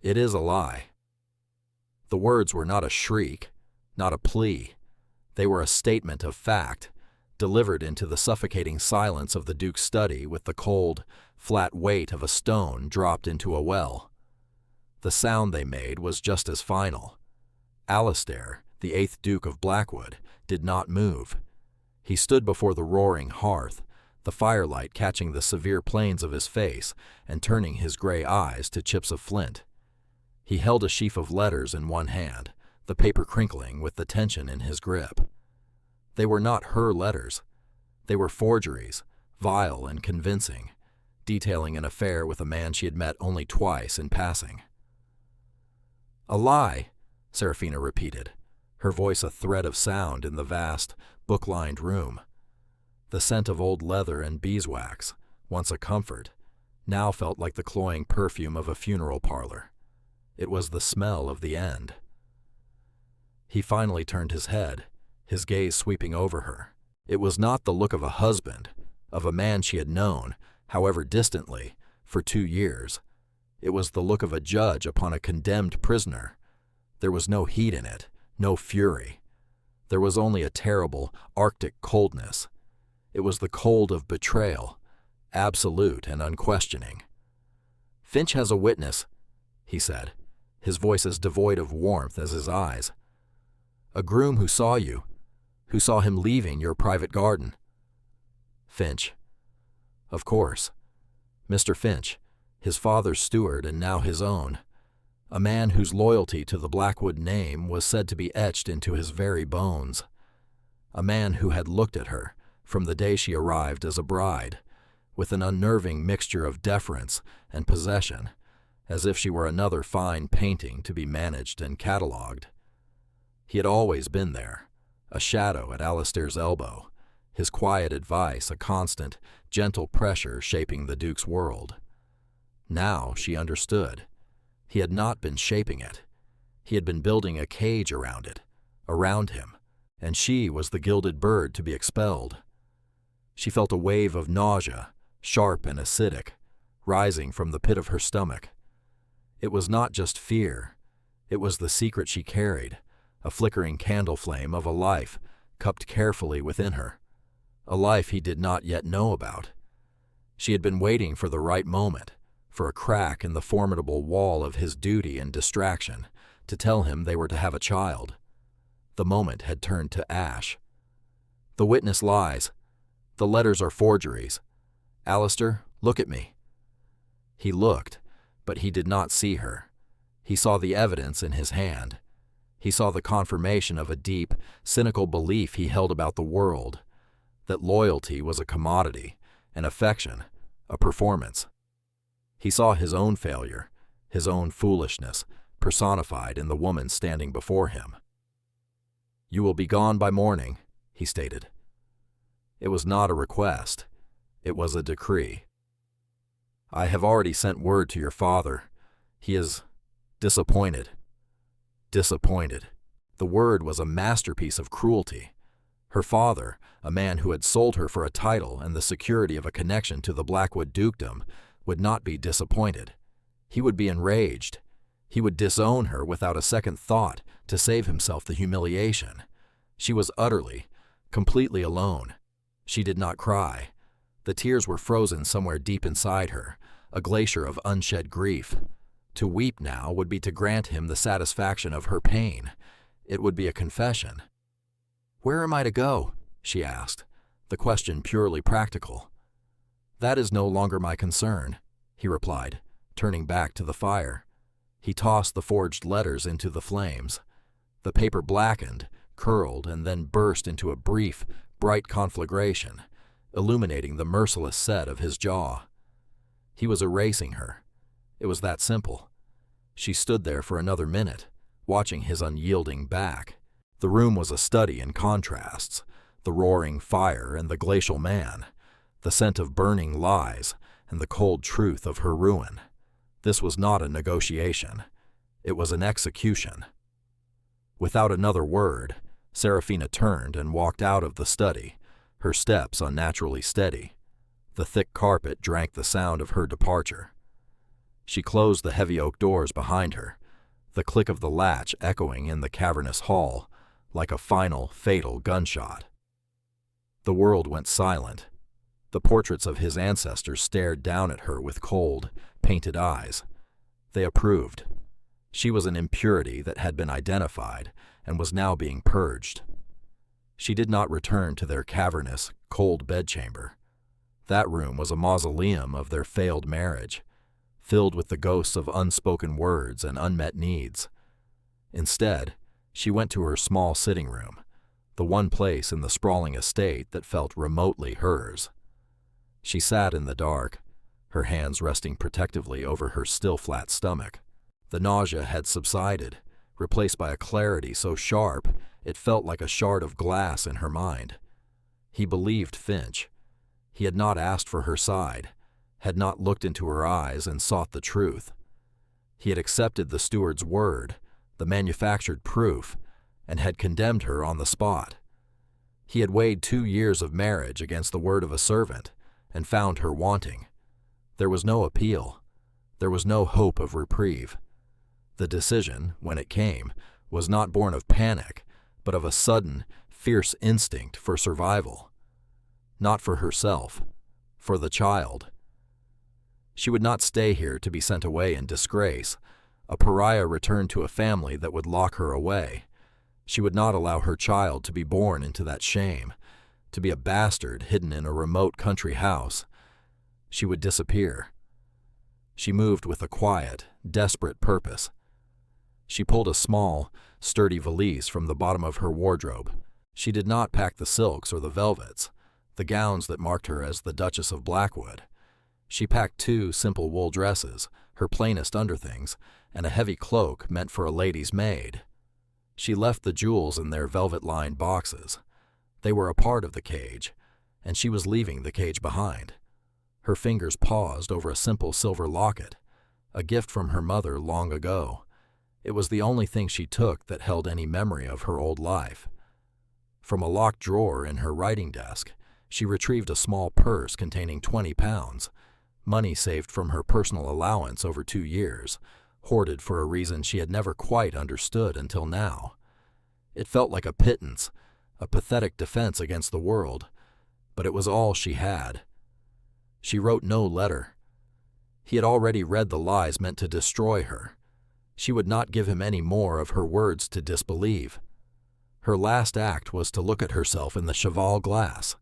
It is a lie." The words were not a shriek, not a plea. They were a statement of fact, delivered into the suffocating silence of the Duke's study with the cold, flat weight of a stone dropped into a well. The sound they made was just as final. Alistair, the 8th Duke of Blackwood, did not move. He stood before the roaring hearth, the firelight catching the severe planes of his face and turning his gray eyes to chips of flint. He held a sheaf of letters in one hand, the paper crinkling with the tension in his grip. They were not her letters. They were forgeries, vile and convincing, detailing an affair with a man she had met only twice in passing. "A lie," Serafina repeated, her voice a thread of sound in the vast, book-lined room. The scent of old leather and beeswax, once a comfort, now felt like the cloying perfume of a funeral parlor. It was the smell of the end. He finally turned his head, his gaze sweeping over her. It was not the look of a husband, of a man she had known, however distantly, for 2 years. It was the look of a judge upon a condemned prisoner. There was no heat in it, no fury. There was only a terrible, arctic coldness. It was the cold of betrayal, absolute and unquestioning. "Finch has a witness," he said, his voice as devoid of warmth as his eyes. "A groom who saw you, who saw him leaving your private garden." Finch. Of course. Mr. Finch, his father's steward and now his own. A man whose loyalty to the Blackwood name was said to be etched into his very bones. A man who had looked at her, from the day she arrived as a bride, with an unnerving mixture of deference and possession, as if she were another fine painting to be managed and catalogued. He had always been there, a shadow at Alistair's elbow, his quiet advice a constant, gentle pressure shaping the Duke's world. Now she understood. He had not been shaping it. He had been building a cage around it, around him, and she was the gilded bird to be expelled. She felt a wave of nausea, sharp and acidic, rising from the pit of her stomach. It was not just fear. It was the secret she carried, a flickering candle flame of a life cupped carefully within her, a life he did not yet know about. She had been waiting for the right moment, for a crack in the formidable wall of his duty and distraction, to tell him they were to have a child. The moment had turned to ash. "The witness lies. The letters are forgeries. Alistair, look at me." He looked, but he did not see her. He saw the evidence in his hand. He saw the confirmation of a deep, cynical belief he held about the world, that loyalty was a commodity, and affection a performance. He saw his own failure, his own foolishness, personified in the woman standing before him. "You will be gone by morning," he stated. It was not a request. It was a decree. "I have already sent word to your father. He is disappointed." Disappointed. The word was a masterpiece of cruelty. Her father, a man who had sold her for a title and the security of a connection to the Blackwood dukedom, would not be disappointed. He would be enraged. He would disown her without a second thought to save himself the humiliation. She was utterly, completely alone. She did not cry. The tears were frozen somewhere deep inside her, a glacier of unshed grief. To weep now would be to grant him the satisfaction of her pain. It would be a confession. "Where am I to go?" she asked, the question purely practical. "That is no longer my concern," he replied, turning back to the fire. He tossed the forged letters into the flames. The paper blackened, curled, and then burst into a brief, bright conflagration, illuminating the merciless set of his jaw. He was erasing her. It was that simple. She stood there for another minute, watching his unyielding back. The room was a study in contrasts, the roaring fire and the glacial man, the scent of burning lies and the cold truth of her ruin. This was not a negotiation. It was an execution. Without another word, Serafina turned and walked out of the study, her steps unnaturally steady. The thick carpet drank the sound of her departure. She closed the heavy oak doors behind her, the click of the latch echoing in the cavernous hall like a final, fatal gunshot. The world went silent. The portraits of his ancestors stared down at her with cold, painted eyes. They approved. She was an impurity that had been identified and was now being purged. She did not return to their cavernous, cold bedchamber. That room was a mausoleum of their failed marriage, filled with the ghosts of unspoken words and unmet needs. Instead, she went to her small sitting room, the one place in the sprawling estate that felt remotely hers. She sat in the dark, her hands resting protectively over her still flat stomach. The nausea had subsided, replaced by a clarity so sharp it felt like a shard of glass in her mind. He believed Finch. He had not asked for her side, had not looked into her eyes and sought the truth. He had accepted the steward's word, the manufactured proof, and had condemned her on the spot. He had weighed 2 years of marriage against the word of a servant and found her wanting. There was no appeal. There was no hope of reprieve. The decision, when it came, was not born of panic, but of a sudden, fierce instinct for survival. Not for herself, for the child. She would not stay here to be sent away in disgrace, a pariah returned to a family that would lock her away. She would not allow her child to be born into that shame, to be a bastard hidden in a remote country house. She would disappear. She moved with a quiet, desperate purpose. She pulled a small, sturdy valise from the bottom of her wardrobe. She did not pack the silks or the velvets, the gowns that marked her as the Duchess of Blackwood. She packed 2 simple wool dresses, her plainest underthings, and a heavy cloak meant for a lady's maid. She left the jewels in their velvet-lined boxes. They were a part of the cage, and she was leaving the cage behind. Her fingers paused over a simple silver locket, a gift from her mother long ago. It was the only thing she took that held any memory of her old life. From a locked drawer in her writing desk, she retrieved a small purse containing 20 pounds, money saved from her personal allowance over 2 years, hoarded for a reason she had never quite understood until now. It felt like a pittance, a pathetic defense against the world, but it was all she had. She wrote no letter. He had already read the lies meant to destroy her. She would not give him any more of her words to disbelieve. Her last act was to look at herself in the cheval glass.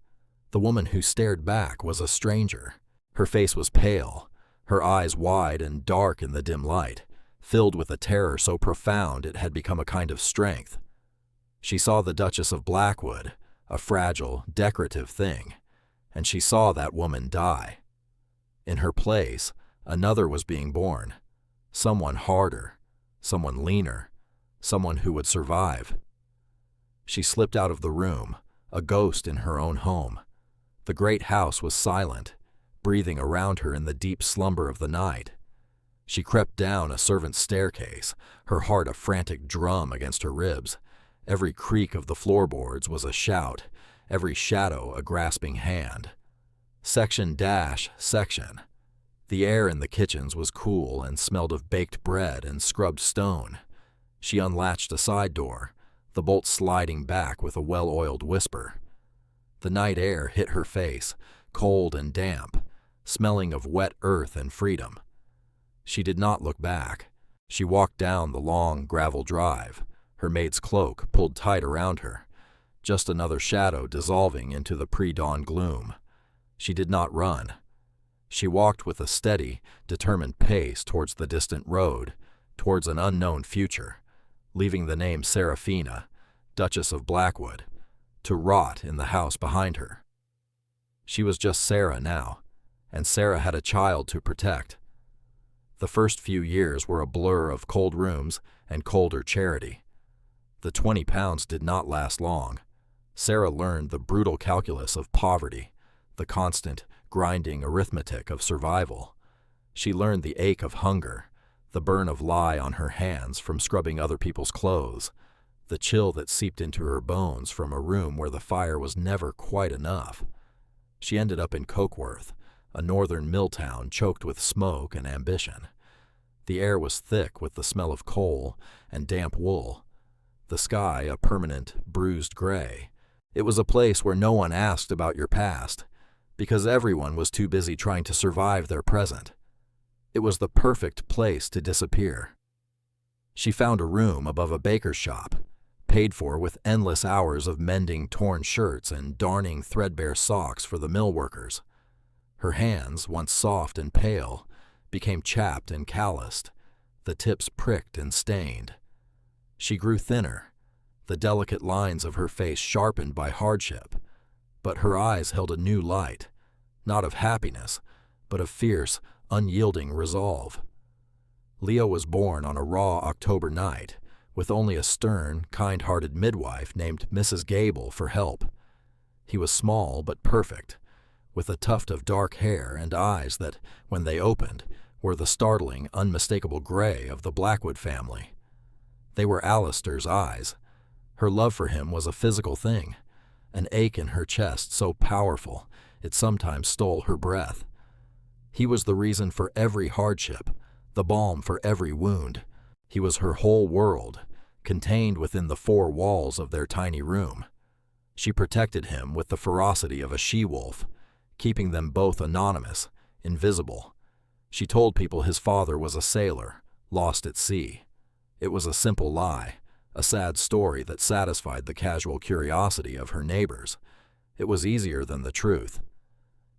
The woman who stared back was a stranger. Her face was pale, her eyes wide and dark in the dim light, filled with a terror so profound it had become a kind of strength. She saw the Duchess of Blackwood, a fragile, decorative thing, and she saw that woman die. In her place, another was being born, someone harder, someone leaner, someone who would survive. She slipped out of the room, a ghost in her own home. The great house was silent, breathing around her in the deep slumber of the night. She crept down a servant's staircase, her heart a frantic drum against her ribs. Every creak of the floorboards was a shout, every shadow a grasping hand. Section dash section. The air in the kitchens was cool and smelled of baked bread and scrubbed stone. She unlatched a side door, the bolt sliding back with a well-oiled whisper. The night air hit her face, cold and damp, smelling of wet earth and freedom. She did not look back. She walked down the long gravel drive, her maid's cloak pulled tight around her, just another shadow dissolving into the pre-dawn gloom. She did not run. She walked with a steady, determined pace towards the distant road, towards an unknown future, leaving the name Seraphina, Duchess of Blackwood, to rot in the house behind her. She was just Sarah now, and Sarah had a child to protect. The first few years were a blur of cold rooms and colder charity. The 20 pounds did not last long. Sarah learned the brutal calculus of poverty, the constant, grinding arithmetic of survival. She learned the ache of hunger, the burn of lye on her hands from scrubbing other people's clothes, the chill that seeped into her bones from a room where the fire was never quite enough. She ended up in Cokeworth, a northern mill town choked with smoke and ambition. The air was thick with the smell of coal and damp wool. The sky a permanent, bruised gray. It was a place where no one asked about your past, because everyone was too busy trying to survive their present. It was the perfect place to disappear. She found a room above a baker's shop, paid for with endless hours of mending torn shirts and darning threadbare socks for the mill workers. Her hands, once soft and pale, became chapped and calloused, the tips pricked and stained. She grew thinner, the delicate lines of her face sharpened by hardship, but her eyes held a new light, not of happiness, but of fierce, unyielding resolve. Leo was born on a raw October night, with only a stern, kind-hearted midwife named Mrs. Gable for help. He was small but perfect, with a tuft of dark hair and eyes that, when they opened, were the startling, unmistakable gray of the Blackwood family. They were Alistair's eyes. Her love for him was a physical thing, an ache in her chest so powerful it sometimes stole her breath. He was the reason for every hardship, the balm for every wound. He was her whole world, contained within the four walls of their tiny room. She protected him with the ferocity of a she-wolf, keeping them both anonymous, invisible. She told people his father was a sailor, lost at sea. It was a simple lie, a sad story that satisfied the casual curiosity of her neighbors. It was easier than the truth.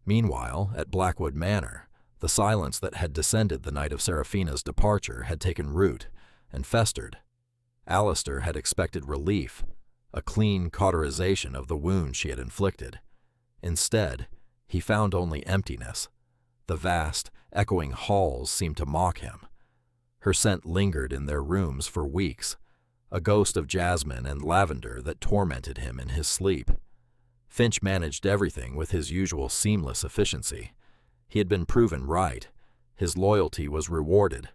Meanwhile, at Blackwood Manor, the silence that had descended the night of Seraphina's departure had taken root and festered. Alistair had expected relief, a clean cauterization of the wound she had inflicted. Instead, he found only emptiness. The vast, echoing halls seemed to mock him. Her scent lingered in their rooms for weeks, a ghost of jasmine and lavender that tormented him in his sleep. Finch managed everything with his usual seamless efficiency. He had been proven right. His loyalty was rewarded.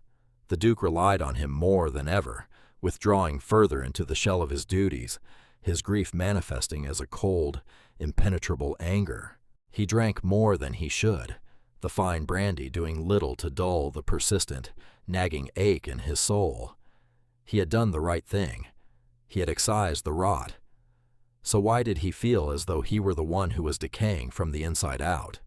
The Duke relied on him more than ever, withdrawing further into the shell of his duties, his grief manifesting as a cold, impenetrable anger. He drank more than he should, the fine brandy doing little to dull the persistent, nagging ache in his soul. He had done the right thing. He had excised the rot. So why did he feel as though he were the one who was decaying from the inside out?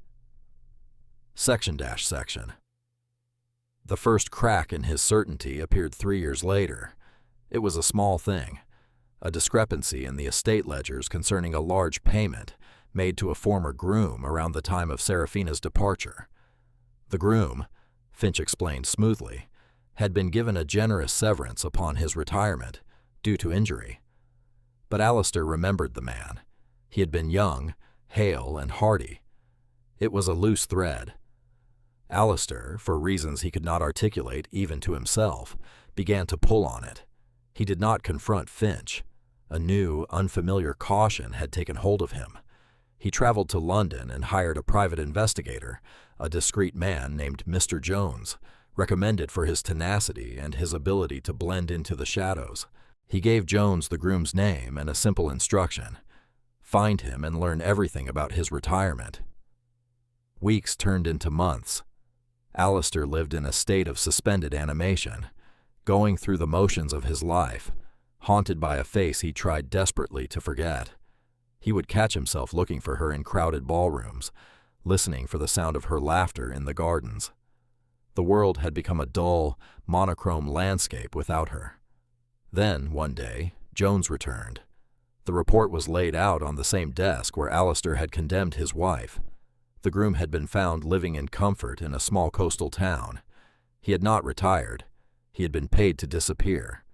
Section. The first crack in his certainty appeared 3 years later. It was a small thing, a discrepancy in the estate ledgers concerning a large payment made to a former groom around the time of Seraphina's departure. The groom, Finch explained smoothly, had been given a generous severance upon his retirement, due to injury. But Alistair remembered the man. He had been young, hale, and hearty. It was a loose thread. Alistair, for reasons he could not articulate even to himself, began to pull on it. He did not confront Finch. A new, unfamiliar caution had taken hold of him. He traveled to London and hired a private investigator, a discreet man named Mr. Jones, recommended for his tenacity and his ability to blend into the shadows. He gave Jones the groom's name and a simple instruction: find him and learn everything about his retirement. Weeks turned into months. Alistair lived in a state of suspended animation, going through the motions of his life, haunted by a face he tried desperately to forget. He would catch himself looking for her in crowded ballrooms, listening for the sound of her laughter in the gardens. The world had become a dull, monochrome landscape without her. Then, one day, Jones returned. The report was laid out on the same desk where Alistair had condemned his wife. The groom had been found living in comfort in a small coastal town. He had not retired. He had been paid to disappear.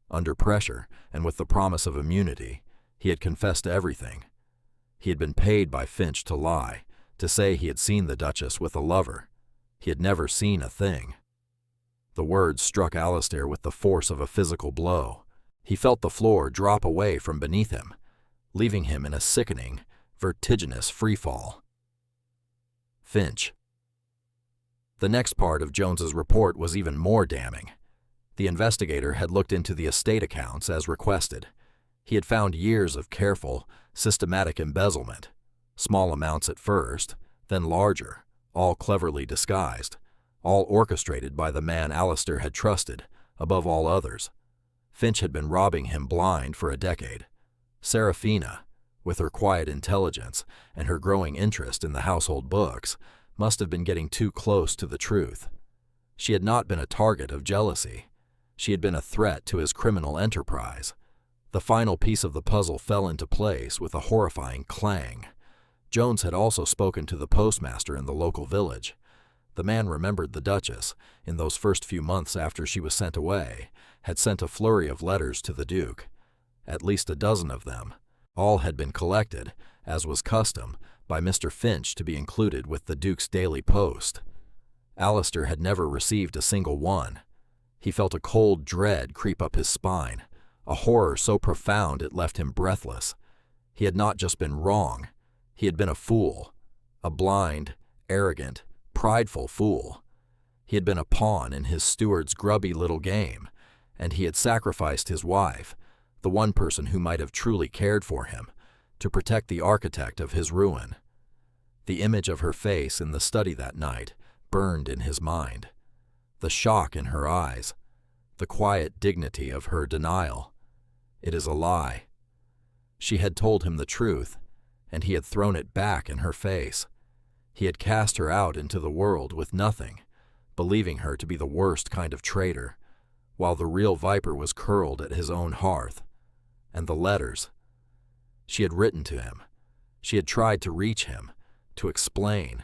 Under pressure, and with the promise of immunity, he had confessed everything. He had been paid by Finch to lie, to say he had seen the Duchess with a lover. He had never seen a thing. The words struck Alistair with the force of a physical blow. He felt the floor drop away from beneath him, leaving him in a sickening, vertiginous freefall. Finch. The next part of Jones's report was even more damning. The investigator had looked into the estate accounts as requested. He had found years of careful, systematic embezzlement, small amounts at first, then larger, all cleverly disguised, all orchestrated by the man Alistair had trusted above all others. Finch had been robbing him blind for a decade. Serafina, with her quiet intelligence and her growing interest in the household books, must have been getting too close to the truth. She had not been a target of jealousy. She had been a threat to his criminal enterprise. The final piece of the puzzle fell into place with a horrifying clang. Jones had also spoken to the postmaster in the local village. The man remembered the Duchess, in those first few months after she was sent away, had sent a flurry of letters to the Duke. At least a dozen of them. All had been collected, as was custom, by Mr. Finch to be included with the Duke's daily post. Alistair had never received a single one. He felt a cold dread creep up his spine, a horror so profound it left him breathless. He had not just been wrong, he had been a fool, a blind, arrogant, prideful fool. He had been a pawn in his steward's grubby little game, and he had sacrificed his wife, the one person who might have truly cared for him, to protect the architect of his ruin. The image of her face in the study that night burned in his mind. The shock in her eyes, the quiet dignity of her denial. It is a lie. She had told him the truth, and he had thrown it back in her face. He had cast her out into the world with nothing, believing her to be the worst kind of traitor, while the real viper was curled at his own hearth. And the letters. She had written to him. She had tried to reach him, to explain,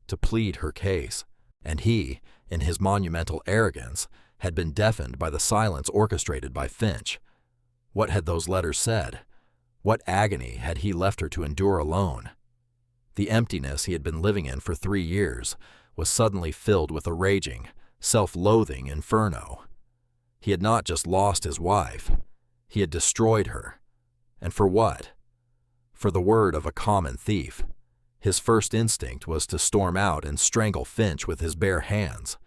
to plead her case, and he, in his monumental arrogance, had been deafened by the silence orchestrated by Finch. What had those letters said? What agony had he left her to endure alone? The emptiness he had been living in for 3 years was suddenly filled with a raging, self-loathing inferno. He had not just lost his wife, he had destroyed her. And for what? For the word of a common thief. His first instinct was to storm out and strangle Finch with his bare hands.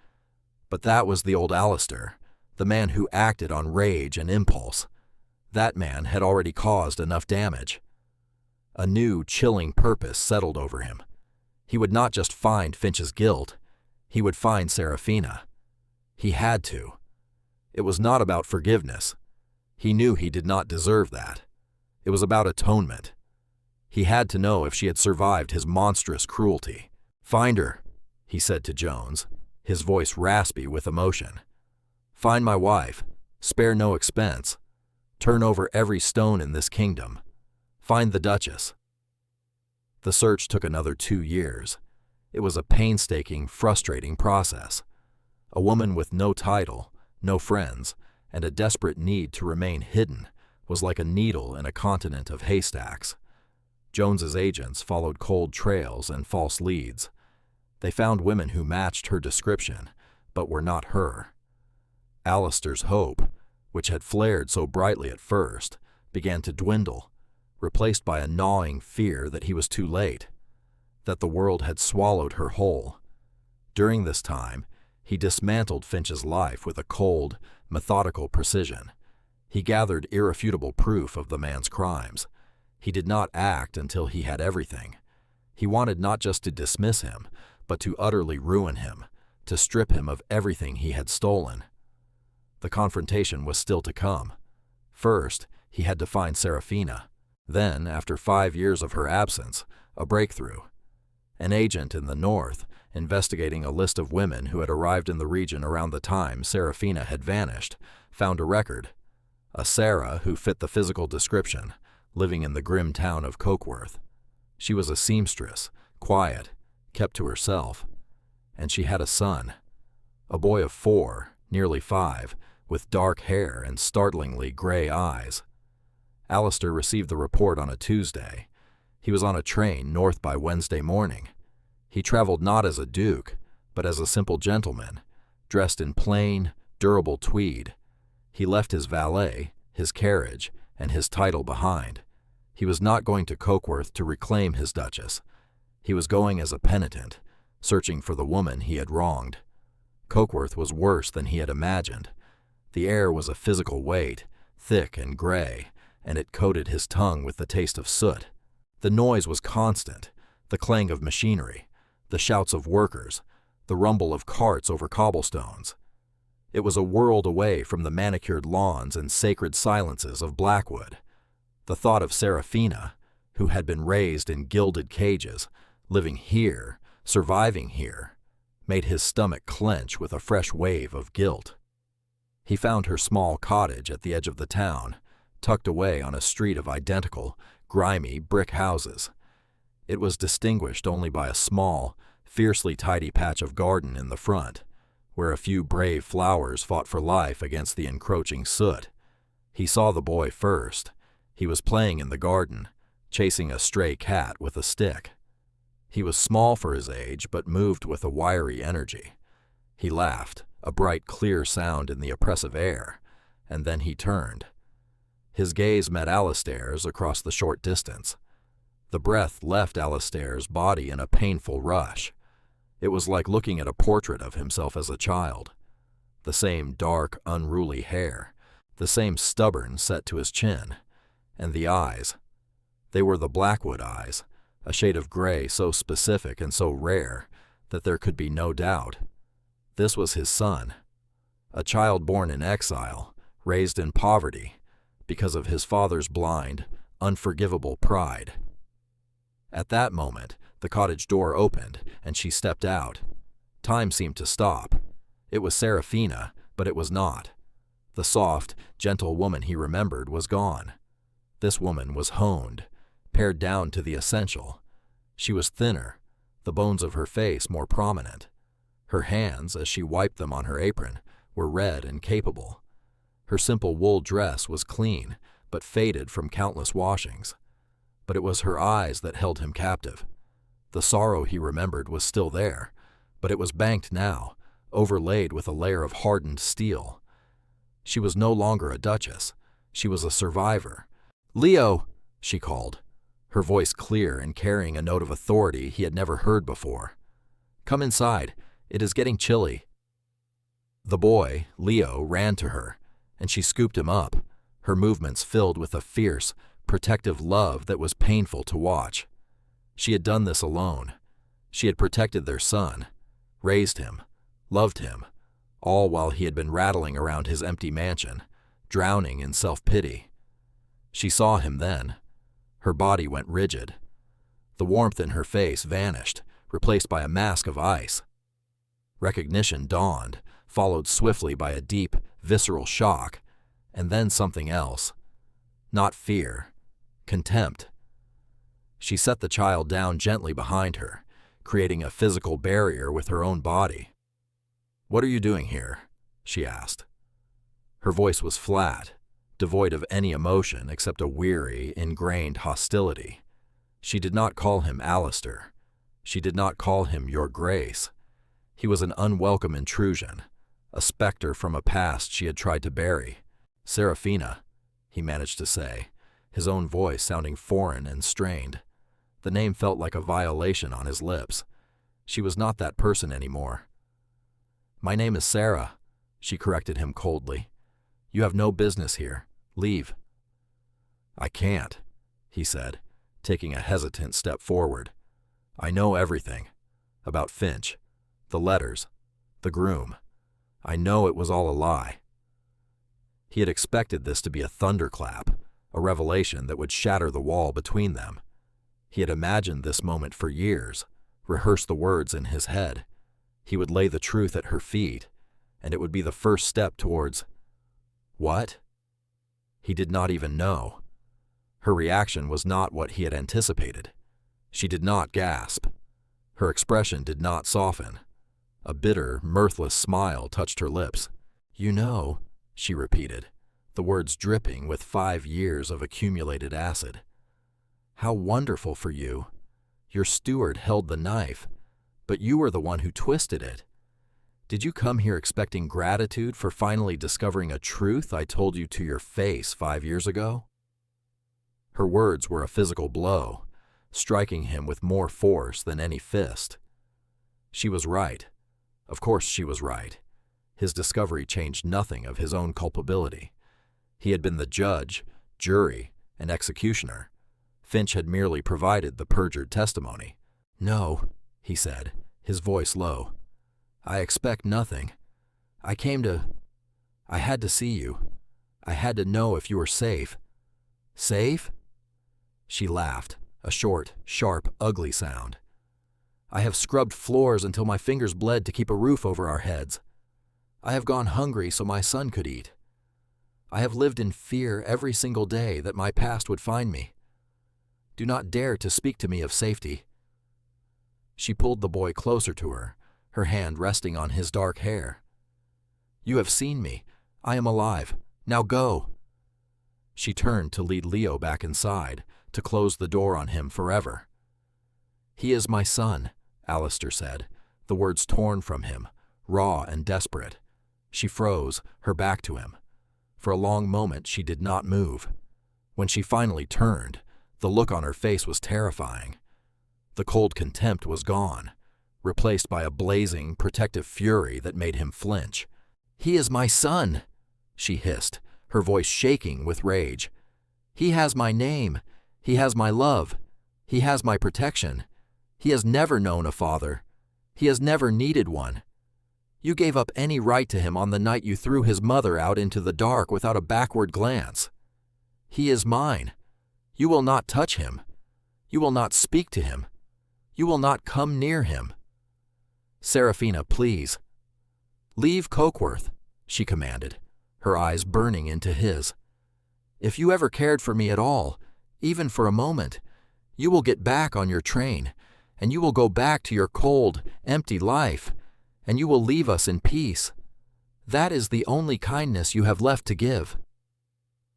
But that was the old Alistair, the man who acted on rage and impulse. That man had already caused enough damage. A new, chilling purpose settled over him. He would not just find Finch's guilt, he would find Serafina. He had to. It was not about forgiveness. He knew he did not deserve that. It was about atonement. He had to know if she had survived his monstrous cruelty. "Find her," he said to Jones, his voice raspy with emotion. "Find my wife. Spare no expense. Turn over every stone in this kingdom. Find the Duchess." The search took another 2 years. It was a painstaking, frustrating process. A woman with no title, no friends, and a desperate need to remain hidden was like a needle in a continent of haystacks. Jones's agents followed cold trails and false leads. They found women who matched her description, but were not her. Alistair's hope, which had flared so brightly at first, began to dwindle, replaced by a gnawing fear that he was too late, that the world had swallowed her whole. During this time, he dismantled Finch's life with a cold, methodical precision. He gathered irrefutable proof of the man's crimes. He did not act until he had everything. He wanted not just to dismiss him, but to utterly ruin him, to strip him of everything he had stolen. The confrontation was still to come. First, he had to find Serafina. Then, after 5 years of her absence, a breakthrough. An agent in the north, investigating a list of women who had arrived in the region around the time Serafina had vanished, found a record. A Sarah who fit the physical description, living in the grim town of Cokeworth. She was a seamstress, quiet, kept to herself. And she had a son. A boy of 4, nearly 5, with dark hair and startlingly gray eyes. Alistair received the report on a Tuesday. He was on a train north by Wednesday morning. He traveled not as a duke, but as a simple gentleman, dressed in plain, durable tweed. He left his valet, his carriage, and his title behind. He was not going to Cokeworth to reclaim his Duchess. He was going as a penitent, searching for the woman he had wronged. Cokeworth was worse than he had imagined. The air was a physical weight, thick and gray, and it coated his tongue with the taste of soot. The noise was constant, the clang of machinery, the shouts of workers, the rumble of carts over cobblestones. It was a world away from the manicured lawns and sacred silences of Blackwood. The thought of Serafina, who had been raised in gilded cages, living here, surviving here, made his stomach clench with a fresh wave of guilt. He found her small cottage at the edge of the town, tucked away on a street of identical, grimy brick houses. It was distinguished only by a small, fiercely tidy patch of garden in the front, where a few brave flowers fought for life against the encroaching soot. He saw the boy first. He was playing in the garden, chasing a stray cat with a stick. He was small for his age, but moved with a wiry energy. He laughed, a bright, clear sound in the oppressive air, and then he turned. His gaze met Alistair's across the short distance. The breath left Alistair's body in a painful rush. It was like looking at a portrait of himself as a child. The same dark, unruly hair, the same stubborn set to his chin, and the eyes. They were the Blackwood eyes, a shade of gray so specific and so rare that there could be no doubt. This was his son, a child born in exile, raised in poverty, because of his father's blind, unforgivable pride. At that moment, the cottage door opened, and she stepped out. Time seemed to stop. It was Serafina, but it was not. The soft, gentle woman he remembered was gone. This woman was honed, pared down to the essential. She was thinner, the bones of her face more prominent. Her hands, as she wiped them on her apron, were red and capable. Her simple wool dress was clean, but faded from countless washings. But it was her eyes that held him captive. The sorrow he remembered was still there, but it was banked now, overlaid with a layer of hardened steel. She was no longer a duchess. She was a survivor. "Leo!" she called, her voice clear and carrying a note of authority he had never heard before. "Come inside. It is getting chilly." The boy, Leo, ran to her, and she scooped him up, her movements filled with a fierce, protective love that was painful to watch. She had done this alone. She had protected their son, raised him, loved him, all while he had been rattling around his empty mansion, drowning in self-pity. She saw him then. Her body went rigid. The warmth in her face vanished, replaced by a mask of ice. Recognition dawned, followed swiftly by a deep, visceral shock, and then something else. Not fear, contempt. She set the child down gently behind her, creating a physical barrier with her own body. "What are you doing here?" she asked. Her voice was flat, devoid of any emotion except a weary, ingrained hostility. She did not call him Alistair. She did not call him Your Grace. He was an unwelcome intrusion, a specter from a past she had tried to bury. "Serafina," he managed to say, his own voice sounding foreign and strained. The name felt like a violation on his lips. She was not that person anymore. "My name is Sarah," she corrected him coldly. "You have no business here. Leave." "I can't," he said, taking a hesitant step forward. "I know everything. About Finch, the letters, the groom. I know it was all a lie." He had expected this to be a thunderclap, a revelation that would shatter the wall between them. He had imagined this moment for years, rehearsed the words in his head. He would lay the truth at her feet, and it would be the first step towards... What? He did not even know. Her reaction was not what he had anticipated. She did not gasp. Her expression did not soften. A bitter, mirthless smile touched her lips. "You know," she repeated, the words dripping with 5 years of accumulated acid. "How wonderful for you. Your steward held the knife, but you were the one who twisted it. Did you come here expecting gratitude for finally discovering a truth I told you to your face 5 years ago?" Her words were a physical blow, striking him with more force than any fist. She was right. Of course she was right. His discovery changed nothing of his own culpability. He had been the judge, jury, and executioner. Finch had merely provided the perjured testimony. "No," he said, his voice low. I expect nothing. I had to see you. I had to know if you were safe. Safe? She laughed, a short, sharp, ugly sound. I have scrubbed floors until my fingers bled to keep a roof over our heads. I have gone hungry so my son could eat. I have lived in fear every single day that my past would find me. Do not dare to speak to me of safety. She pulled the boy closer to her hand resting on his dark hair. You have seen me. I am alive. Now go. She turned to lead Leo back inside, to close the door on him forever. He is my son, Alistair said, the words torn from him, raw and desperate. She froze, her back to him. For a long moment she did not move. When she finally turned, the look on her face was terrifying. The cold contempt was gone, replaced by a blazing, protective fury that made him flinch. He is my son, she hissed, her voice shaking with rage. He has my name. He has my love. He has my protection. He has never known a father. He has never needed one. You gave up any right to him on the night you threw his mother out into the dark without a backward glance. He is mine. You will not touch him. You will not speak to him. You will not come near him. Seraphina, please. Leave Cokeworth, she commanded, her eyes burning into his. If you ever cared for me at all, even for a moment, you will get back on your train, and you will go back to your cold, empty life, and you will leave us in peace. That is the only kindness you have left to give.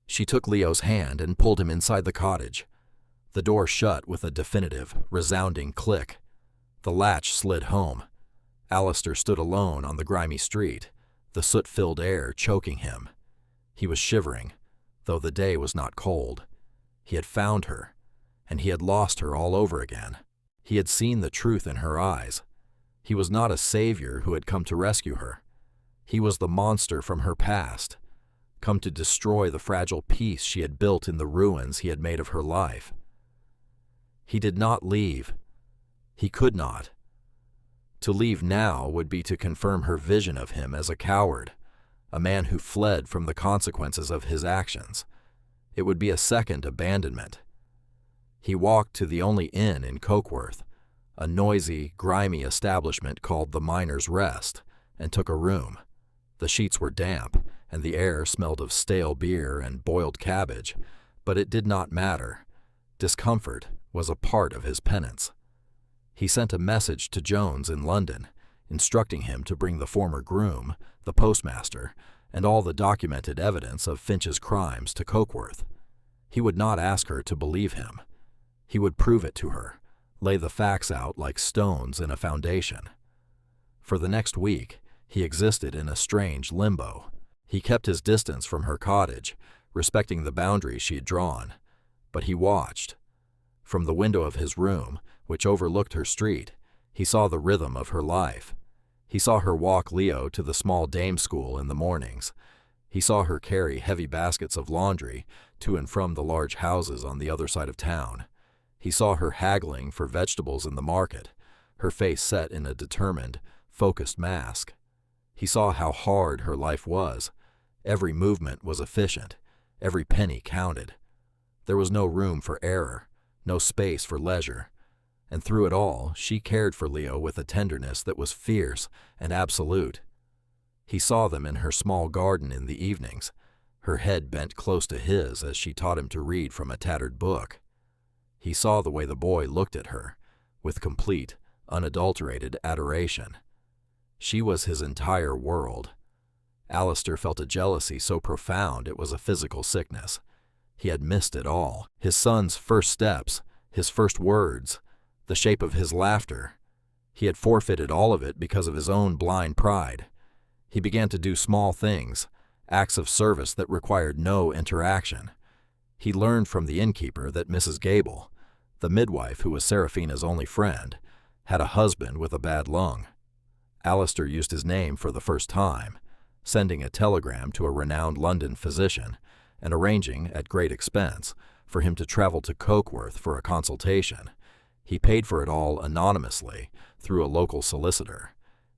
She took Leo's hand and pulled him inside the cottage. The door shut with a definitive, resounding click. The latch slid home. Alistair stood alone on the grimy street, the soot-filled air choking him. He was shivering, though the day was not cold. He had found her, and he had lost her all over again. He had seen the truth in her eyes. He was not a savior who had come to rescue her. He was the monster from her past, come to destroy the fragile peace she had built in the ruins he had made of her life. He did not leave. He could not. To leave now would be to confirm her vision of him as a coward, a man who fled from the consequences of his actions. It would be a second abandonment. He walked to the only inn in Cokeworth, a noisy, grimy establishment called the Miner's Rest, and took a room. The sheets were damp, and the air smelled of stale beer and boiled cabbage, but it did not matter. Discomfort was a part of his penance. He sent a message to Jones in London, instructing him to bring the former groom, the postmaster, and all the documented evidence of Finch's crimes to Cokeworth. He would not ask her to believe him. He would prove it to her, lay the facts out like stones in a foundation. For the next week, he existed in a strange limbo. He kept his distance from her cottage, respecting the boundaries she had drawn, but he watched. From the window of his room, which overlooked her street, he saw the rhythm of her life. He saw her walk Leo to the small dame school in the mornings. He saw her carry heavy baskets of laundry to and from the large houses on the other side of town. He saw her haggling for vegetables in the market, her face set in a determined, focused mask. He saw how hard her life was. Every movement was efficient. Every penny counted. There was no room for error, no space for leisure. And through it all, she cared for Leo with a tenderness that was fierce and absolute. He saw them in her small garden in the evenings, her head bent close to his as she taught him to read from a tattered book. He saw the way the boy looked at her, with complete, unadulterated adoration. She was his entire world. Alistair felt a jealousy so profound it was a physical sickness. He had missed it all, his son's first steps, his first words, the shape of his laughter. He had forfeited all of it because of his own blind pride. He began to do small things, acts of service that required no interaction. He learned from the innkeeper that Mrs. Gable, the midwife who was Seraphina's only friend, had a husband with a bad lung. Alistair used his name for the first time, sending a telegram to a renowned London physician and arranging, at great expense, for him to travel to Cokeworth for a consultation. He paid for it all anonymously through a local solicitor.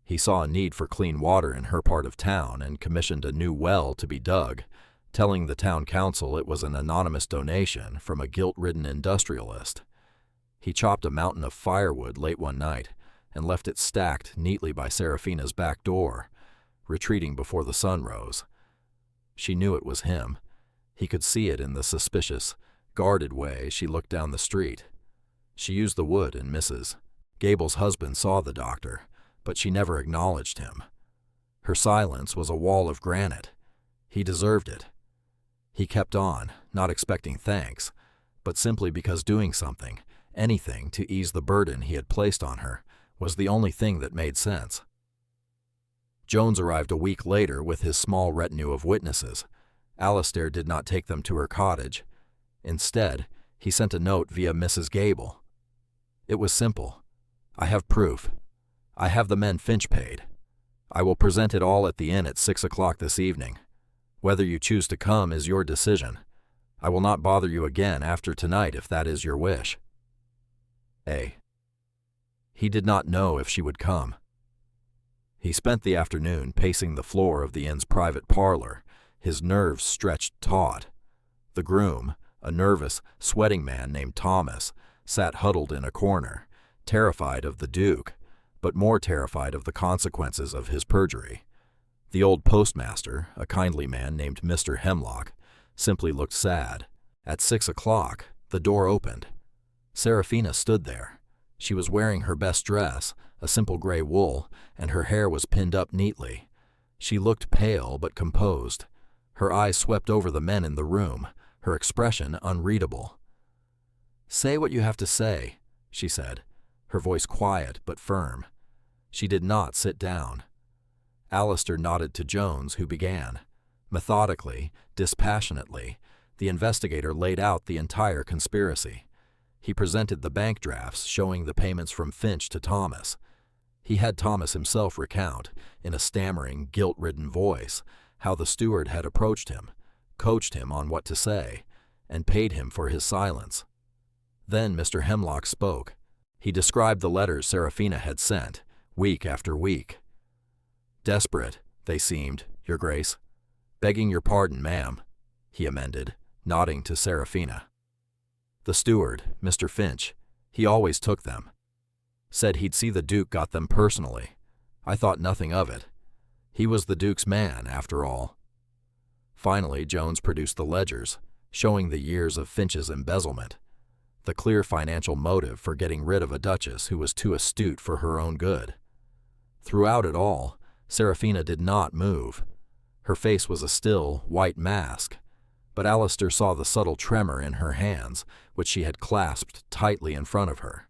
He saw a need for clean water in her part of town and commissioned a new well to be dug, telling the town council it was an anonymous donation from a guilt-ridden industrialist. He chopped a mountain of firewood late one night and left it stacked neatly by Serafina's back door, retreating before the sun rose. She knew it was him. He could see it in the suspicious, guarded way she looked down the street. She used the wood and misses. Gable's husband saw the doctor, but she never acknowledged him. Her silence was a wall of granite. He deserved it. He kept on, not expecting thanks, but simply because doing something, anything to ease the burden he had placed on her, was the only thing that made sense. Jones arrived a week later with his small retinue of witnesses. Alistair did not take them to her cottage. Instead, he sent a note via Mrs. Gable. It was simple. I have proof. I have the men Finch paid. I will present it all at the inn at 6 o'clock this evening. Whether you choose to come is your decision. I will not bother you again after tonight if that is your wish. A. He did not know if she would come. He spent the afternoon pacing the floor of the inn's private parlor, his nerves stretched taut. The groom, a nervous, sweating man named Thomas, sat huddled in a corner, terrified of the Duke, but more terrified of the consequences of his perjury. The old postmaster, a kindly man named Mr. Hemlock, simply looked sad. At 6 o'clock, the door opened. Serafina stood there. She was wearing her best dress, a simple gray wool, and her hair was pinned up neatly. She looked pale but composed. Her eyes swept over the men in the room, her expression unreadable. "Say what you have to say," she said, her voice quiet but firm. She did not sit down. Alistair nodded to Jones, who began. Methodically, dispassionately, the investigator laid out the entire conspiracy. He presented the bank drafts showing the payments from Finch to Thomas. He had Thomas himself recount, in a stammering, guilt-ridden voice, how the steward had approached him, coached him on what to say, and paid him for his silence. Then Mr. Hemlock spoke. He described the letters Serafina had sent, week after week. "Desperate, they seemed, Your Grace. Begging your pardon, ma'am," he amended, nodding to Serafina. "The steward, Mr. Finch, he always took them. Said he'd see the Duke got them personally. I thought nothing of it. He was the Duke's man, after all." Finally, Jones produced the ledgers, showing the years of Finch's embezzlement, the clear financial motive for getting rid of a duchess who was too astute for her own good. Throughout it all, Serafina did not move. Her face was a still, white mask, but Alistair saw the subtle tremor in her hands, which she had clasped tightly in front of her.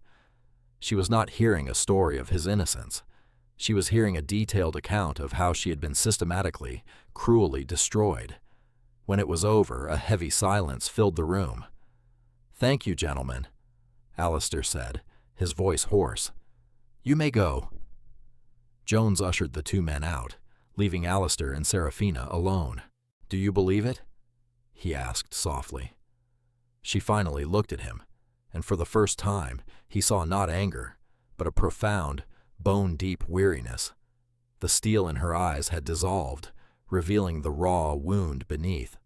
She was not hearing a story of his innocence. She was hearing a detailed account of how she had been systematically, cruelly destroyed. When it was over, a heavy silence filled the room. "Thank you, gentlemen," Alistair said, his voice hoarse. "You may go." Jones ushered the two men out, leaving Alistair and Serafina alone. "Do you believe it?" he asked softly. She finally looked at him, and for the first time he saw not anger, but a profound, bone-deep weariness. The steel in her eyes had dissolved, revealing the raw wound beneath.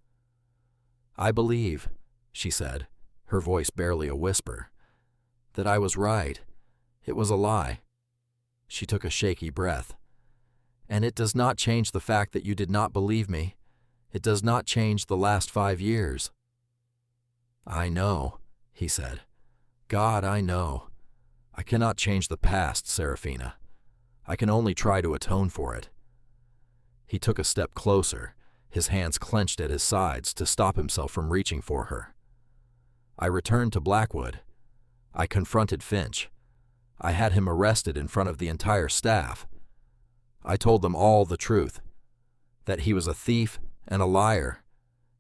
"I believe," she said, her voice barely a whisper, "that I was right. It was a lie." She took a shaky breath. "And it does not change the fact that you did not believe me. It does not change the last 5 years." "I know," he said. "God, I know. I cannot change the past, Serafina. I can only try to atone for it." He took a step closer, his hands clenched at his sides to stop himself from reaching for her. "I returned to Blackwood. I confronted Finch. I had him arrested in front of the entire staff. I told them all the truth, that he was a thief and a liar,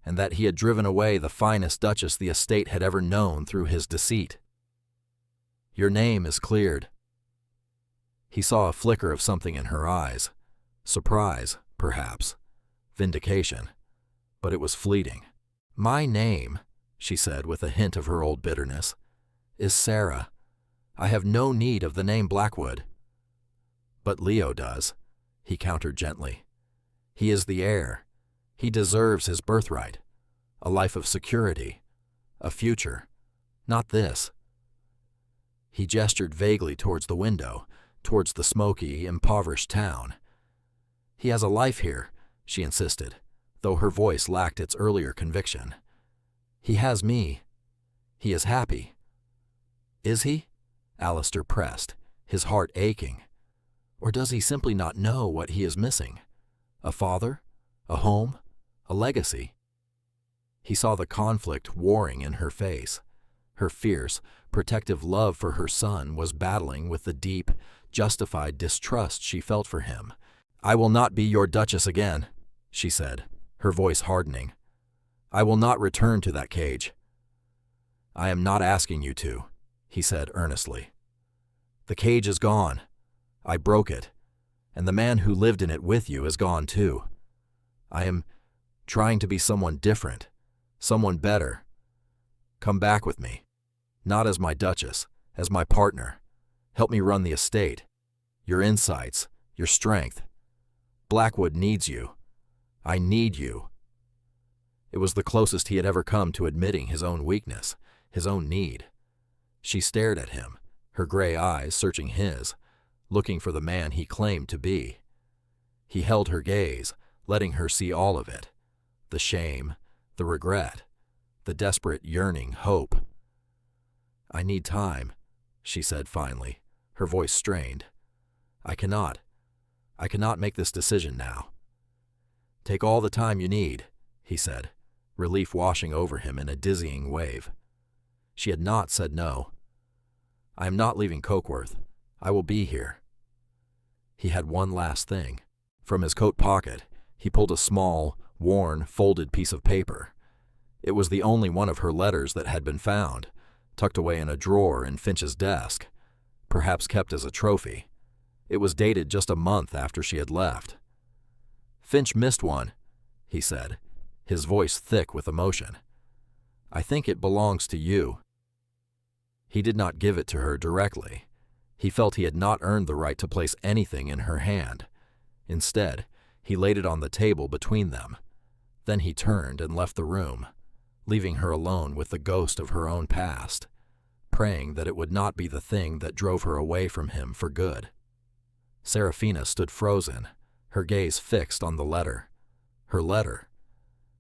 and that he had driven away the finest duchess the estate had ever known through his deceit. Your name is cleared." He saw a flicker of something in her eyes. Surprise, perhaps. Vindication. But it was fleeting. "My name," she said with a hint of her old bitterness, "is Sarah. I have no need of the name Blackwood." But Leo does, he countered gently. He is the heir. He deserves his birthright. A life of security. A future. Not this. He gestured vaguely towards the window, towards the smoky, impoverished town. He has a life here, she insisted, though her voice lacked its earlier conviction. He has me. He is happy. Is he? Alistair pressed, his heart aching. Or does he simply not know what he is missing? A father? A home? A legacy? He saw the conflict warring in her face. Her fierce, protective love for her son was battling with the deep, justified distrust she felt for him. I will not be your Duchess again, she said, her voice hardening. I will not return to that cage. I am not asking you to, he said earnestly. The cage is gone. I broke it, and the man who lived in it with you is gone too. I am trying to be someone different, someone better. Come back with me, not as my Duchess, as my partner. Help me run the estate. Your insights, your strength. Blackwood needs you. I need you. It was the closest he had ever come to admitting his own weakness, his own need. She stared at him, her gray eyes searching his, looking for the man he claimed to be. He held her gaze, letting her see all of it, the shame, the regret, the desperate yearning hope. I need time, she said finally, her voice strained. I cannot make this decision now. Take all the time you need, he said, relief washing over him in a dizzying wave. She had not said no. I am not leaving Cokeworth. I will be here. He had one last thing. From his coat pocket, he pulled a small, worn, folded piece of paper. It was the only one of her letters that had been found, tucked away in a drawer in Finch's desk, perhaps kept as a trophy. It was dated just a month after she had left. Finch missed one, he said, his voice thick with emotion. I think it belongs to you. He did not give it to her directly. He felt he had not earned the right to place anything in her hand. Instead, he laid it on the table between them. Then he turned and left the room, leaving her alone with the ghost of her own past, praying that it would not be the thing that drove her away from him for good. Seraphina stood frozen, her gaze fixed on the letter. Her letter.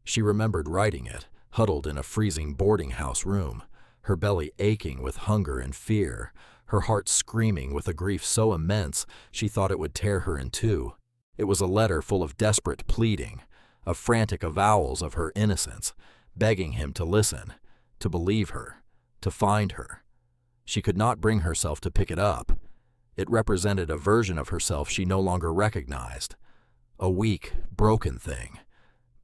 She remembered writing it, huddled in a freezing boarding house room, her belly aching with hunger and fear, her heart screaming with a grief so immense she thought it would tear her in two. It was a letter full of desperate pleading, of frantic avowals of her innocence, begging him to listen, to believe her, to find her. She could not bring herself to pick it up. It represented a version of herself she no longer recognized, a weak, broken thing,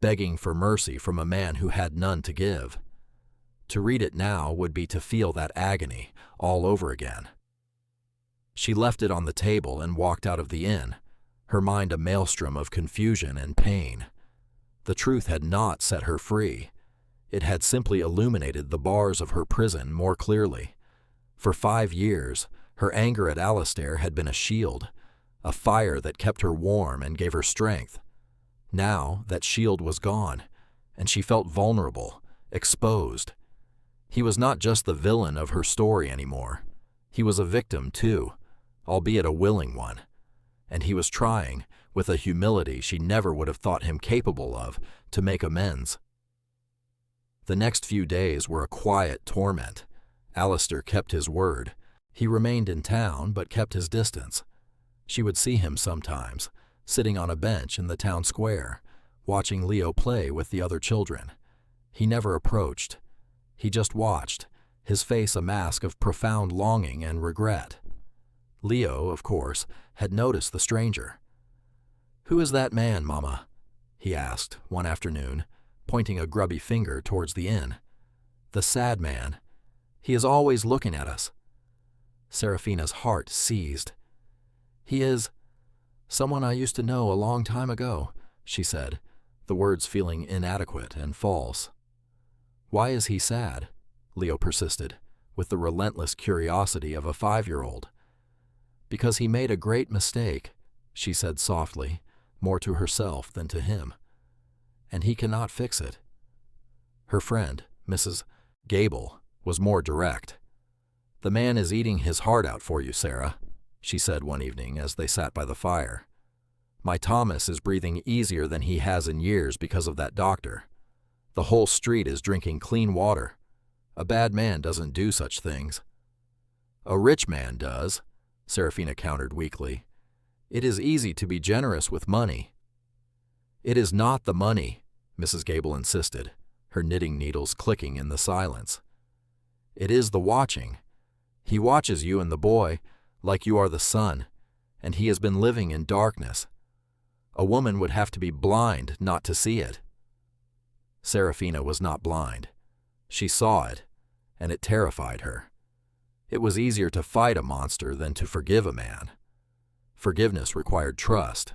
begging for mercy from a man who had none to give. To read it now would be to feel that agony all over again. She left it on the table and walked out of the inn, her mind a maelstrom of confusion and pain. The truth had not set her free. It had simply illuminated the bars of her prison more clearly. For 5 years, her anger at Alistair had been a shield, a fire that kept her warm and gave her strength. Now that shield was gone, and she felt vulnerable, exposed. He was not just the villain of her story anymore. He was a victim too, albeit a willing one. And he was trying, with a humility she never would have thought him capable of, to make amends. The next few days were a quiet torment. Alistair kept his word. He remained in town but kept his distance. She would see him sometimes, sitting on a bench in the town square, watching Leo play with the other children. He never approached. He just watched, his face a mask of profound longing and regret. Leo, of course, had noticed the stranger. "Who is that man, Mama?" he asked one afternoon, pointing a grubby finger towards the inn. "The sad man. He is always looking at us." Seraphina's heart seized. "He is someone I used to know a long time ago," she said, the words feeling inadequate and false. "Why is he sad?" Leo persisted, with the relentless curiosity of a 5-year-old. "Because he made a great mistake. she said softly, more to herself than to him. And he cannot fix it. Her friend, Mrs. Gable, was more direct. The man is eating his heart out for you, Sarah, she said one evening as they sat by the fire. My Thomas is breathing easier than he has in years because of that doctor. The whole street is drinking clean water. A bad man doesn't do such things. A rich man does, Serafina countered weakly. It is easy to be generous with money. It is not the money, Mrs. Gable insisted, her knitting needles clicking in the silence. It is the watching. He watches you and the boy like you are the sun, and he has been living in darkness. A woman would have to be blind not to see it. Serafina was not blind. She saw it, and it terrified her. It was easier to fight a monster than to forgive a man. Forgiveness required trust,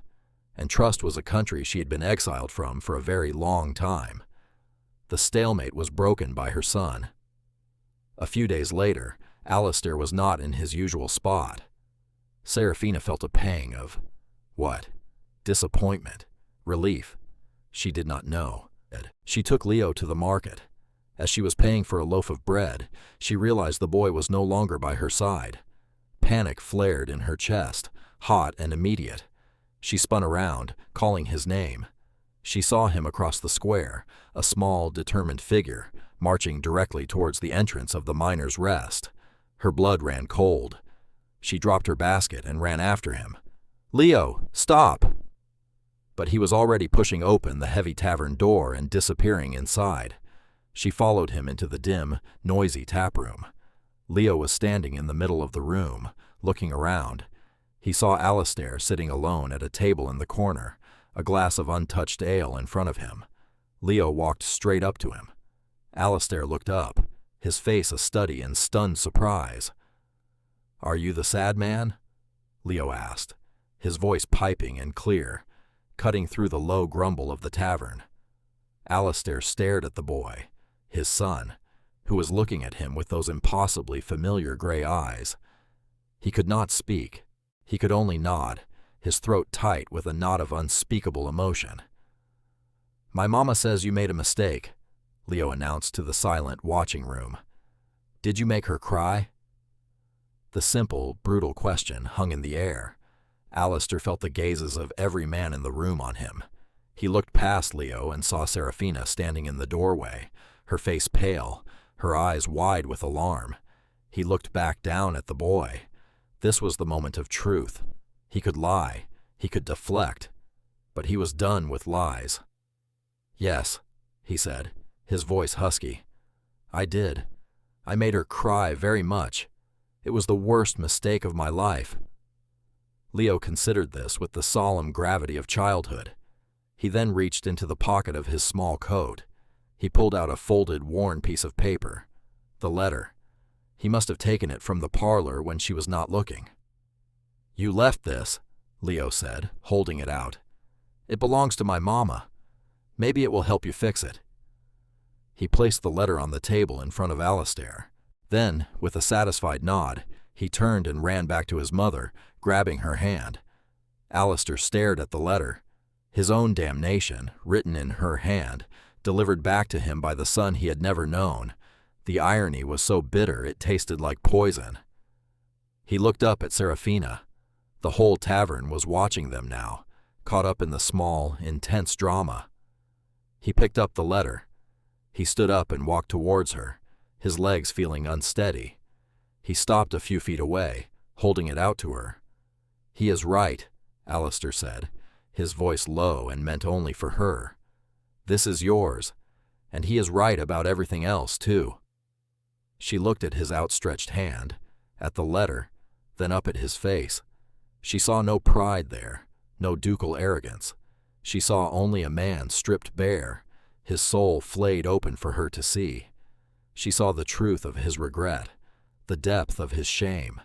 and trust was a country she had been exiled from for a very long time. The stalemate was broken by her son. A few days later, Alistair was not in his usual spot. Serafina felt a pang of, what? Disappointment, relief. She did not know. She took Leo to the market. As she was paying for a loaf of bread, she realized the boy was no longer by her side. Panic flared in her chest, hot and immediate. She spun around, calling his name. She saw him across the square, a small, determined figure, marching directly towards the entrance of the Miners' Rest. Her blood ran cold. She dropped her basket and ran after him. "Leo, stop!" But he was already pushing open the heavy tavern door and disappearing inside. She followed him into the dim, noisy taproom. Leo was standing in the middle of the room, looking around. He saw Alistair sitting alone at a table in the corner, a glass of untouched ale in front of him. Leo walked straight up to him. Alistair looked up, his face a study in stunned surprise. "Are you the sad man?" Leo asked, his voice piping and clear, cutting through the low grumble of the tavern. Alistair stared at the boy, his son, who was looking at him with those impossibly familiar gray eyes. He could not speak. He could only nod, his throat tight with a knot of unspeakable emotion. "My mama says you made a mistake," Leo announced to the silent watching room. "Did you make her cry?" The simple, brutal question hung in the air. Alistair felt the gazes of every man in the room on him. He looked past Leo and saw Serafina standing in the doorway, her face pale, her eyes wide with alarm. He looked back down at the boy. This was the moment of truth. He could lie, he could deflect, but he was done with lies. "Yes," he said, his voice husky. "I did. I made her cry very much. It was the worst mistake of my life." Leo considered this with the solemn gravity of childhood. He then reached into the pocket of his small coat. He pulled out a folded, worn piece of paper. The letter. He must have taken it from the parlor when she was not looking. "You left this," Leo said, holding it out. "It belongs to my mama. Maybe it will help you fix it." He placed the letter on the table in front of Alistair. Then, with a satisfied nod, he turned and ran back to his mother, grabbing her hand. Alistair stared at the letter. His own damnation, written in her hand, delivered back to him by the son he had never known. The irony was so bitter it tasted like poison. He looked up at Serafina. The whole tavern was watching them now, caught up in the small, intense drama. He picked up the letter. He stood up and walked towards her, his legs feeling unsteady. He stopped a few feet away, holding it out to her. "He is right," Alistair said, his voice low and meant only for her. "This is yours, and he is right about everything else, too." She looked at his outstretched hand, at the letter, then up at his face. She saw no pride there, no ducal arrogance. She saw only a man stripped bare, his soul flayed open for her to see. She saw the truth of his regret, the depth of his shame,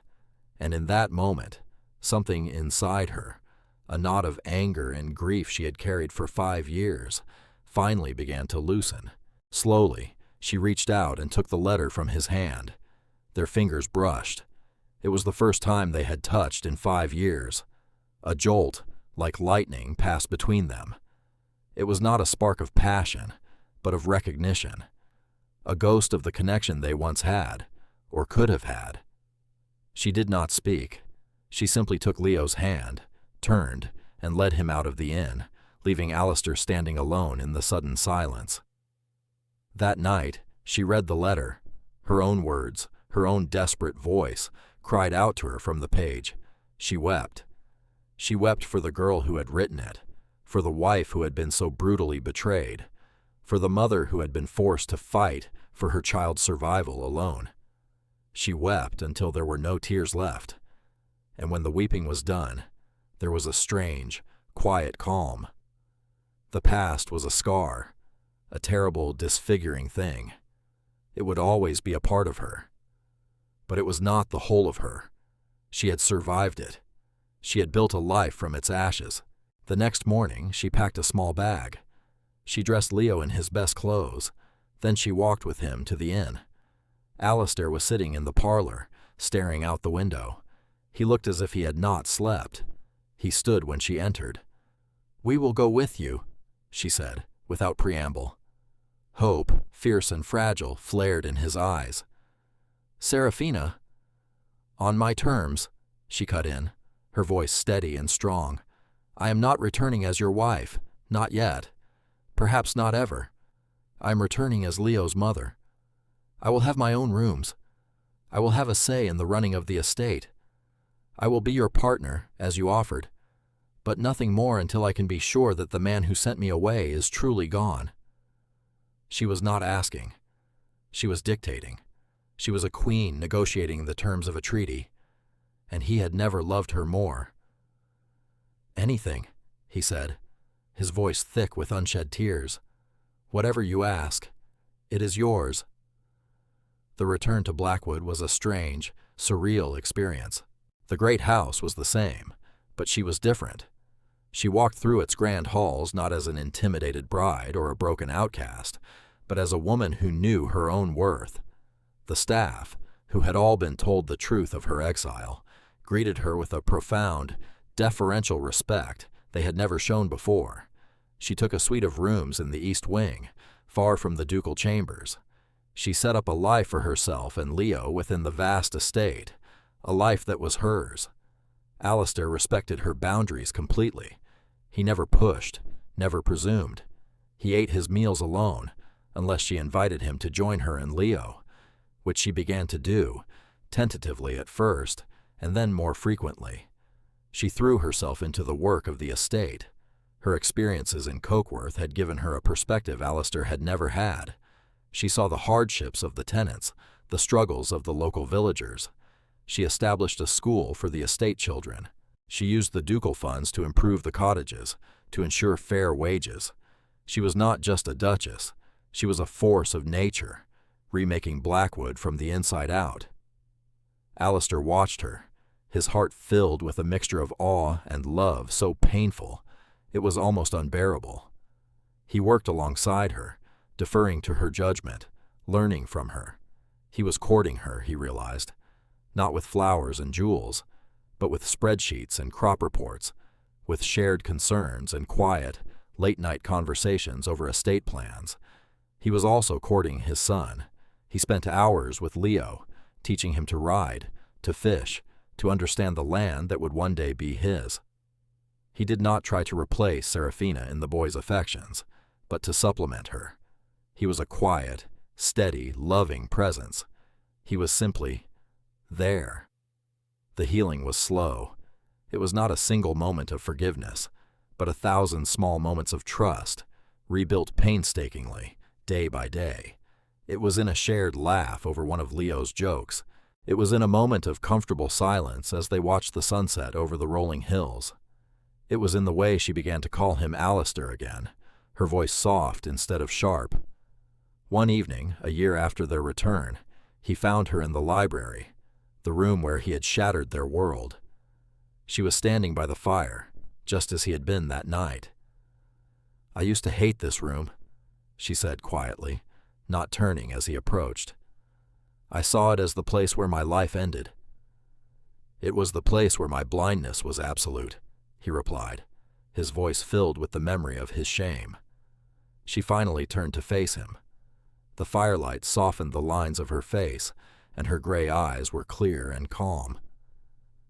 and in that moment, something inside her, a knot of anger and grief she had carried for 5 years, finally began to loosen. Slowly, she reached out and took the letter from his hand. Their fingers brushed. It was the first time they had touched in 5 years. A jolt, like lightning, passed between them. It was not a spark of passion, but of recognition. A ghost of the connection they once had, or could have had. She did not speak. She simply took Leo's hand, turned, and led him out of the inn, leaving Alistair standing alone in the sudden silence. That night, she read the letter. Her own words, her own desperate voice, cried out to her from the page. She wept. She wept for the girl who had written it, for the wife who had been so brutally betrayed, for the mother who had been forced to fight for her child's survival alone. She wept until there were no tears left, and when the weeping was done, there was a strange, quiet calm. The past was a scar, a terrible, disfiguring thing. It would always be a part of her. But it was not the whole of her. She had survived it. She had built a life from its ashes. The next morning, she packed a small bag. She dressed Leo in his best clothes. Then she walked with him to the inn. Alistair was sitting in the parlor, staring out the window. He looked as if he had not slept. He stood when she entered. "We will go with you," she said, without preamble. Hope, fierce and fragile, flared in his eyes. "Serafina—" "On my terms," she cut in, her voice steady and strong. "I am not returning as your wife, not yet. Perhaps not ever. I am returning as Leo's mother. I will have my own rooms. I will have a say in the running of the estate. I will be your partner, as you offered, but nothing more until I can be sure that the man who sent me away is truly gone." She was not asking. She was dictating. She was a queen negotiating the terms of a treaty, and he had never loved her more. "Anything," he said, his voice thick with unshed tears. "Whatever you ask, it is yours." The return to Blackwood was a strange, surreal experience. The great house was the same, but she was different. She walked through its grand halls not as an intimidated bride or a broken outcast, but as a woman who knew her own worth. The staff, who had all been told the truth of her exile, greeted her with a profound, deferential respect they had never shown before. She took a suite of rooms in the East Wing, far from the ducal chambers. She set up a life for herself and Leo within the vast estate, a life that was hers. Alistair respected her boundaries completely. He never pushed, never presumed. He ate his meals alone, unless she invited him to join her and Leo, which she began to do, tentatively at first, and then more frequently. She threw herself into the work of the estate. Her experiences in Cokeworth had given her a perspective Alistair had never had. She saw the hardships of the tenants, the struggles of the local villagers. She established a school for the estate children. She used the ducal funds to improve the cottages, to ensure fair wages. She was not just a duchess. She was a force of nature, remaking Blackwood from the inside out. Alistair watched her, his heart filled with a mixture of awe and love so painful it was almost unbearable. He worked alongside her, deferring to her judgment, learning from her. He was courting her, he realized, not with flowers and jewels, but with spreadsheets and crop reports, with shared concerns and quiet, late-night conversations over estate plans. He was also courting his son. He spent hours with Leo, teaching him to ride, to fish, to understand the land that would one day be his. He did not try to replace Serafina in the boy's affections, but to supplement her. He was a quiet, steady, loving presence. He was simply there. The healing was slow. It was not a single moment of forgiveness, but 1,000 small moments of trust, rebuilt painstakingly, day by day. It was in a shared laugh over one of Leo's jokes. It was in a moment of comfortable silence as they watched the sunset over the rolling hills. It was in the way she began to call him Alistair again, her voice soft instead of sharp. One evening, a year after their return, he found her in the library, the room where he had shattered their world. She was standing by the fire, just as he had been that night. "I used to hate this room," she said quietly, not turning as he approached. "I saw it as the place where my life ended. It was the place where my blindness was absolute," he replied, his voice filled with the memory of his shame. She finally turned to face him. The firelight softened the lines of her face, and her gray eyes were clear and calm.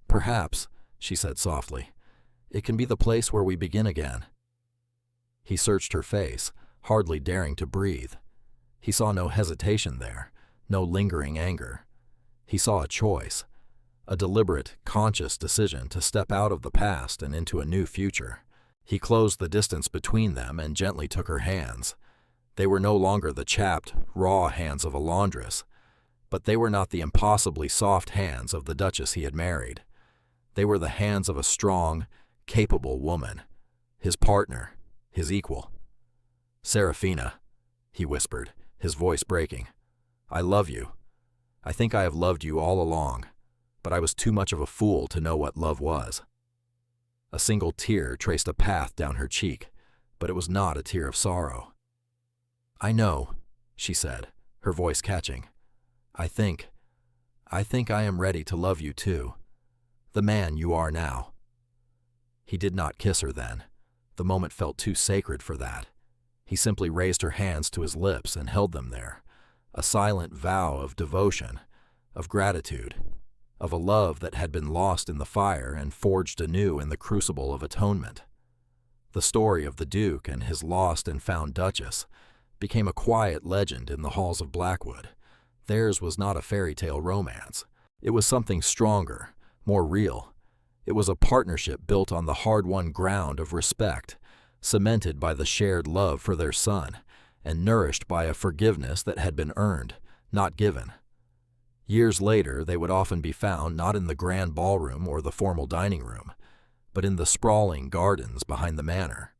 "Perhaps," she said softly, "it can be the place where we begin again." He searched her face, hardly daring to breathe. He saw no hesitation there, no lingering anger. He saw a choice, a deliberate, conscious decision to step out of the past and into a new future. He closed the distance between them and gently took her hands. They were no longer the chapped, raw hands of a laundress, but they were not the impossibly soft hands of the Duchess he had married. They were the hands of a strong, capable woman, his partner, his equal. "Serafina," he whispered, his voice breaking, "I love you. I think I have loved you all along, but I was too much of a fool to know what love was." A single tear traced a path down her cheek, but it was not a tear of sorrow. "I know," she said, her voice catching. I think I am ready to love you too, the man you are now." He did not kiss her then. The moment felt too sacred for that. He simply raised her hands to his lips and held them there, a silent vow of devotion, of gratitude, of a love that had been lost in the fire and forged anew in the crucible of atonement. The story of the Duke and his lost and found Duchess became a quiet legend in the halls of Blackwood. Theirs was not a fairy tale romance. It was something stronger, more real. It was a partnership built on the hard-won ground of respect, cemented by the shared love for their son, and nourished by a forgiveness that had been earned, not given. Years later, they would often be found not in the grand ballroom or the formal dining room, but in the sprawling gardens behind the manor.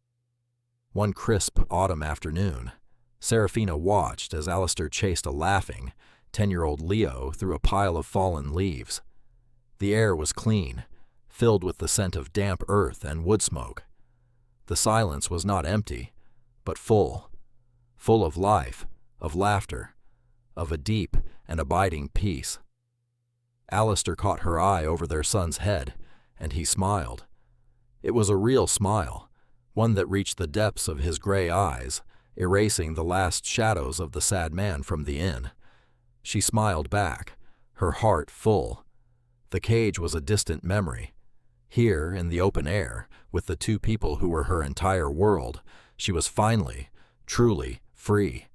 One crisp autumn afternoon, Serafina watched as Alistair chased a laughing, 10-year-old Leo through a pile of fallen leaves. The air was clean, filled with the scent of damp earth and wood smoke. The silence was not empty, but full of life, of laughter, of a deep and abiding peace. Alistair caught her eye over their son's head, and he smiled. It was a real smile, one that reached the depths of his gray eyes, erasing the last shadows of the sad man from the inn. She smiled back, her heart full. The cage was a distant memory. Here, in the open air, with the two people who were her entire world, she was finally, truly free.